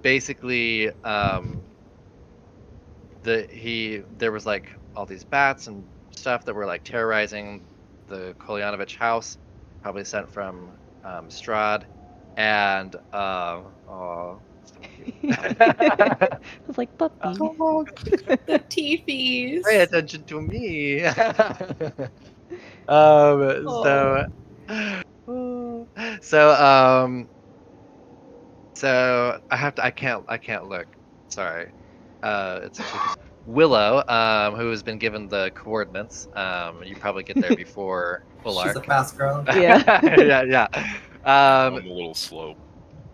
basically, there was like all these bats and stuff that were like terrorizing the Kolyanovich house, probably sent from Strahd, and oh, so cute. I was like, puppy. Oh, the teethies. Pay attention to me. Oh. So so I can't look. Sorry. It's actually just Willow, who has been given the coordinates. You probably get there before She's a Ulark. fast girl. Yeah. Yeah. I'm a little slow.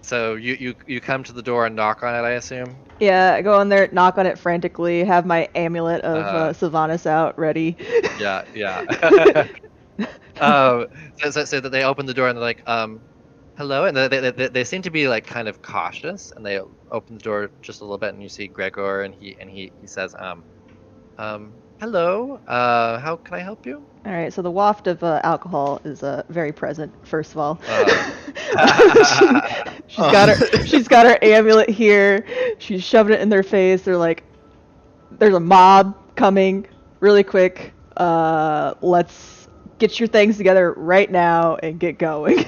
So you come to the door and knock on it, I assume. Yeah, I go in there, knock on it frantically, have my amulet of Sylvanas out ready. Yeah. So that they open the door and they're like, hello, and they seem to be like kind of cautious, and they open the door just a little bit, and you see Gregor, and he says, hello, how can I help you? All right, so the waft of alcohol is very present. First of all, she's got her amulet here. She's shoving it in their face. They're like, "There's a mob coming, really quick. Let's get your things together right now and get going."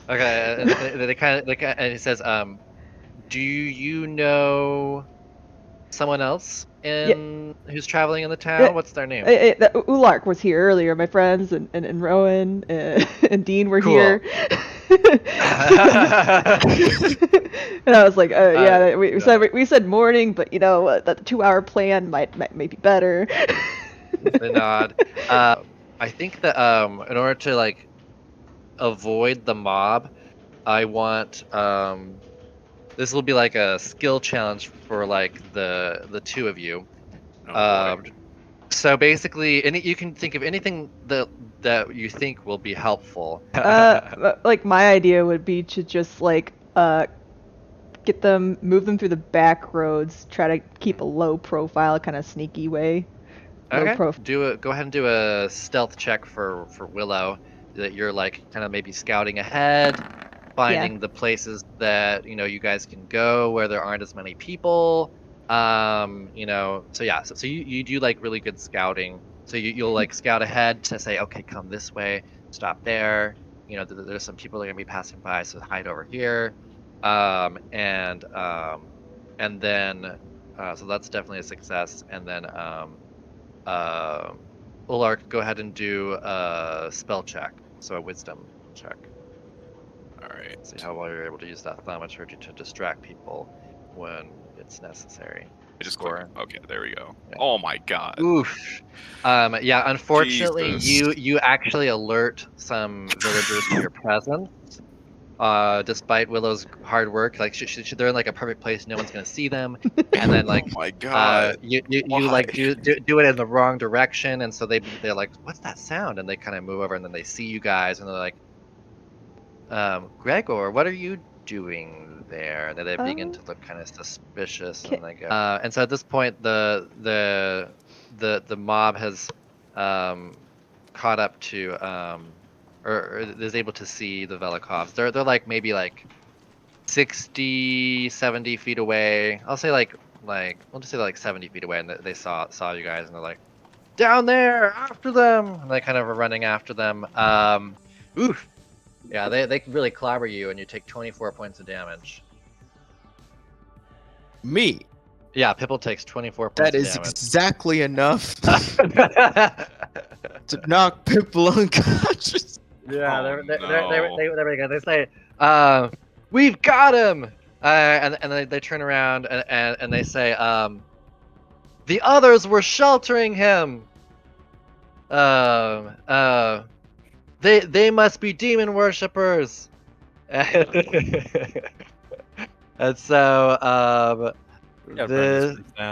Okay, and they kind of and he says, do you know someone else who's traveling in the town? What's their name? Ulark was here earlier. My friends and Rowan and Dean were here. And I was like, yeah, we said morning, but you know, the 2-hour plan might be better. They nod. I think that in order to like avoid the mob, I want this will be like a skill challenge for like the two of you. So basically, you can think of anything that you think will be helpful. Like my idea would be to just like move them through the back roads, try to keep a low profile, kind of sneaky way. Okay. Go ahead and do a stealth check for Willow. That you're like kind of maybe scouting ahead, finding the places that you guys can go where there aren't as many people. So you do like really good scouting. So you'll like scout ahead to say, okay, come this way, stop there. There's some people that are gonna be passing by, so hide over here. And then so that's definitely a success. And then Ulark, go ahead and do a spell check, so a wisdom check. All right. See how well you're able to use that thaumaturgy to distract people when it's necessary. I just click. Okay, there we go. Yeah. Oh my god. Oof. Yeah, unfortunately, you actually alert some villagers to your presence. Despite Willow's hard work, like they're in like a perfect place, no one's gonna see them, and then like, oh my god, you like do it in the wrong direction, and so they're like, what's that sound? And they kind of move over, and then they see you guys, and they're like, Gregor, what are you doing there? And then they begin to look kind of suspicious, and they go, and so at this point, the mob has caught up to or is able to see the Velikovs. They're like maybe like 60, 70 feet away. I'll say like we'll just say like 70 feet away, and they saw you guys, and they're like, down there, after them, and they kind of are running after them. Oof. Yeah, they really clobber you, and you take 24 points of damage. Me? Yeah, Pipple takes 24 points of damage. That is exactly enough to knock Pipple unconscious. Yeah, there we go. They say, we've got him! And they turn around and they say, the others were sheltering him! They must be demon worshippers! And so,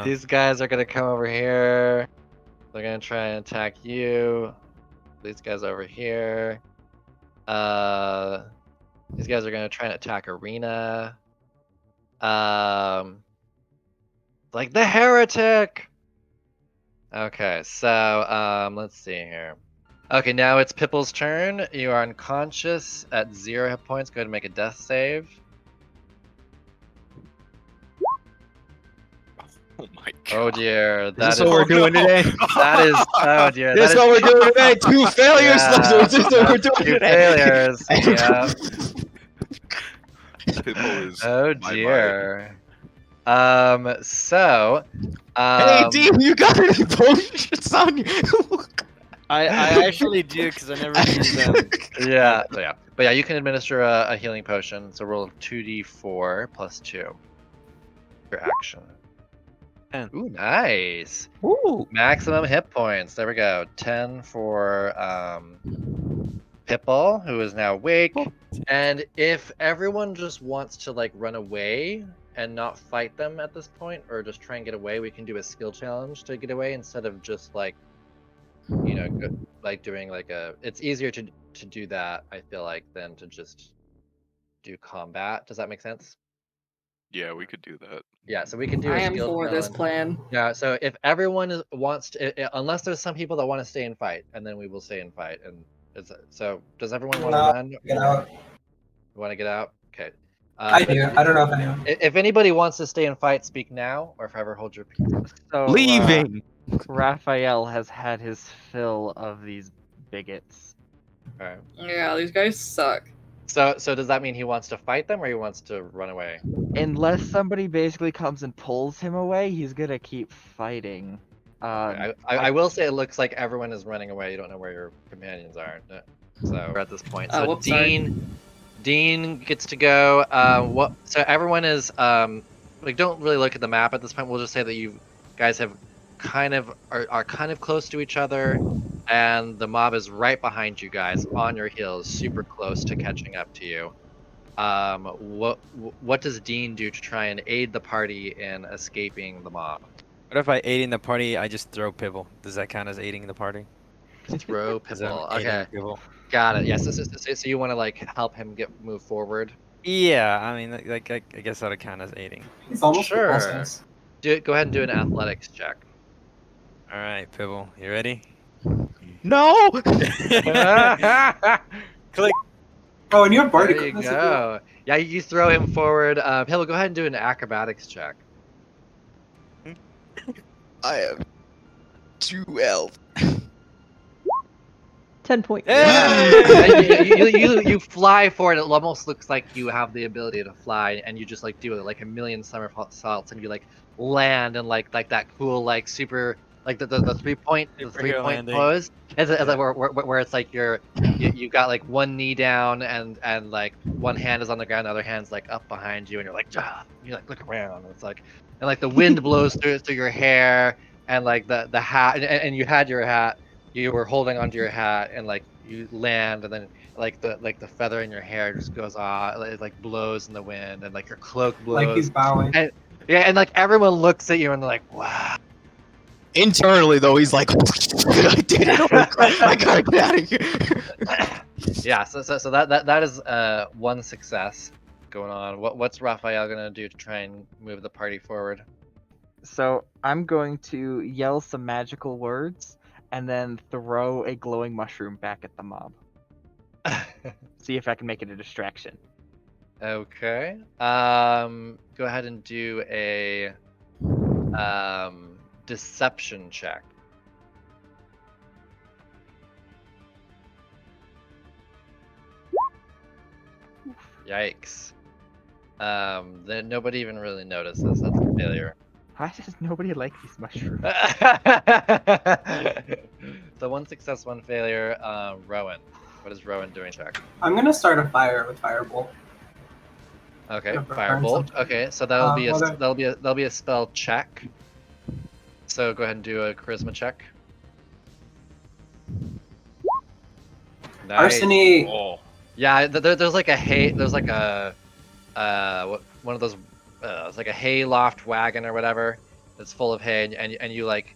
these guys are gonna come over here. They're gonna try and attack you. These guys over here. These guys are gonna try and attack Arena. Like the heretic! Okay, so, let's see here. Okay, now it's Pipple's turn. You are unconscious at 0 hit points. Go ahead and make a death save. Oh my god. Oh dear. This is what we're doing today. That is. Oh dear. This is that what is we're doing today. 2 failures. Yeah. This is what we're doing Two today. failures. Yeah. Pipple is Oh my vibe. dear. So. Hey, Dean, you got any potions on you? I actually do because I never use them. Yeah. So yeah. But yeah, you can administer a healing potion. So roll 2d4 plus 2. Your action. 10. Ooh, nice. Ooh. Maximum hit points. There we go. 10 for Pipple, who is now awake. And if everyone just wants to like run away and not fight them at this point, or just try and get away, we can do a skill challenge to get away instead of just like, you know, like doing like a. It's easier to do that, I feel like, than to just do combat. Does that make sense? Yeah, we could do that. Yeah, so we can do a I am skill for this challenge. plan. Yeah, so if everyone wants to, unless there's some people that want to stay and fight, and then we will stay and fight. And so, does everyone want to run? Get out. You want to get out? Okay. I do. I don't know if anyone. If anybody wants to stay and fight, speak now, or forever hold your peace. So Leaving. Raphael has had his fill of these bigots. All right. Yeah, these guys suck. So does that mean he wants to fight them, or he wants to run away? Unless somebody basically comes and pulls him away, he's gonna keep fighting. I will say it looks like everyone is running away. You don't know where your companions are. So we're at this point. So Whoops, sorry. Dean gets to go. So everyone is like, don't really look at the map at this point. We'll just say that you guys have are kind of close to each other, and the mob is right behind you guys on your heels, super close to catching up to you. What does Dean do to try and aid the party in escaping the mob? What if by aiding the party, I just throw Pibble? Does that count as aiding the party? Throw Is that Pibble. aiding Okay, Pibble? got it. Yes. So you want to like help him move forward? Yeah, I mean, like I guess that'll count as aiding. It's almost Sure. process. Go ahead and do an athletics check. All right, Pibble, you ready? No. Click. Oh, and you have Bardic. There you That's go. Yeah, you throw him forward. Pibble, go ahead and do an acrobatics check. I have 12. 10 points. Yeah, you fly forward. It almost looks like you have the ability to fly, and you just like do like a million somersaults, and you like land and like that cool like super like the 3-point landing. pose, where it's like you got like one knee down and like one hand is on the ground, the other hand's like up behind you, and you're like, ah, you like look around, and it's like, and like the wind blows through your hair, and like the hat, and you had your hat. You were holding onto your hat, and like you land, and then like the feather in your hair just goes off, it like blows in the wind, and like your cloak blows. Like he's bowing. And, yeah, and like everyone looks at you and they're like, wow. Internally, though, he's like, I did it. I gotta get out of here. Yeah, so that is one success going on. What's Raphael gonna do to try and move the party forward? So I'm going to yell some magical words and then throw a glowing mushroom back at the mob. See if I can make it a distraction. Okay. Go ahead and do a deception check. Yikes. Then nobody even really notices. That's a failure. Why does nobody like these mushrooms? So one success, one failure. Rowan. What is Rowan doing? Check. I'm gonna start a fire with Firebolt. Okay, Gonna burn firebolt. something. Okay, so that'll be well, that'll be a spell check. So go ahead and do a charisma check. Nice. Arseny. Oh, Yeah, there's like a one of those it's like a hay loft wagon or whatever that's full of hay, and you like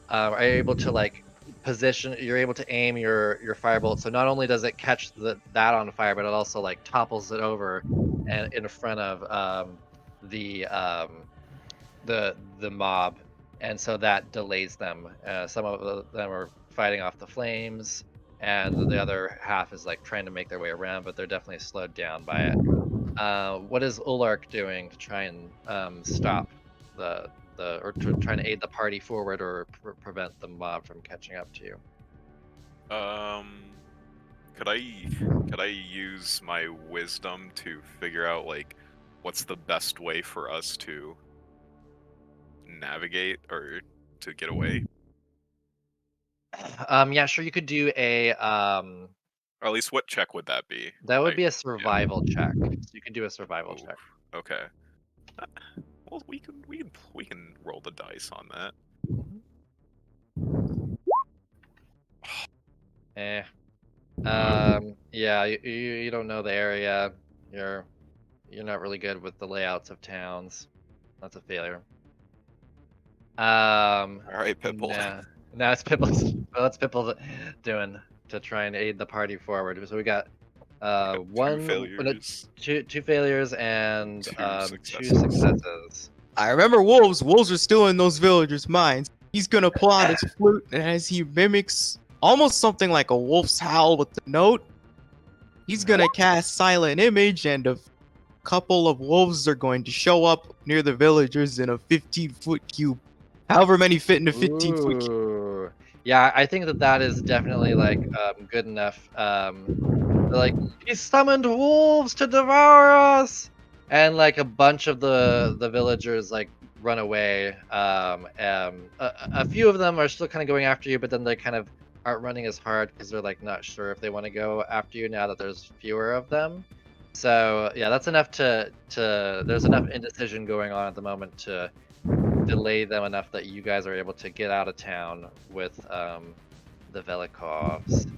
are able to like position. You're able to aim your firebolt. So not only does it catch that on fire, but it also like topples it over and in front of the mob, and so that delays them. Some of them are fighting off the flames, and the other half is like trying to make their way around, but they're definitely slowed down by it. What is Ulark doing to try and stop the trying to aid the party forward or prevent the mob from catching up to you. Could I use my wisdom to figure out like what's the best way for us to navigate or to get away? Yeah, sure. You could do a Or at least what check would that be? that would Like, be a survival check. So you can do a survival oh, check. okay. Well, we can roll the dice on that. Eh. Yeah, you don't know the area. You're not really good with the layouts of towns. That's a failure. All right, Pitbull. Yeah. Now it's Pipple's. Well, it's Pipple doing to try and aid the party forward. So we got Two failures. two failures and Two two successes. I remember wolves. Wolves are still in those villagers' minds. He's gonna pull out his flute, and as he mimics almost something like a wolf's howl with the note, he's gonna cast Silent Image, and a couple of wolves are going to show up near the villagers in a 15-foot cube. However many fit in a 15-foot cube. Ooh. Yeah, I think that is definitely like good enough. They're like, he summoned wolves to devour us, and like a bunch of the villagers like run away. A few of them are still kind of going after you, but then they kind of aren't running as hard because they're like not sure if they want to go after you now that there's fewer of them. So yeah, that's enough to there's enough indecision going on at the moment to delay them enough that you guys are able to get out of town with the Velikovs.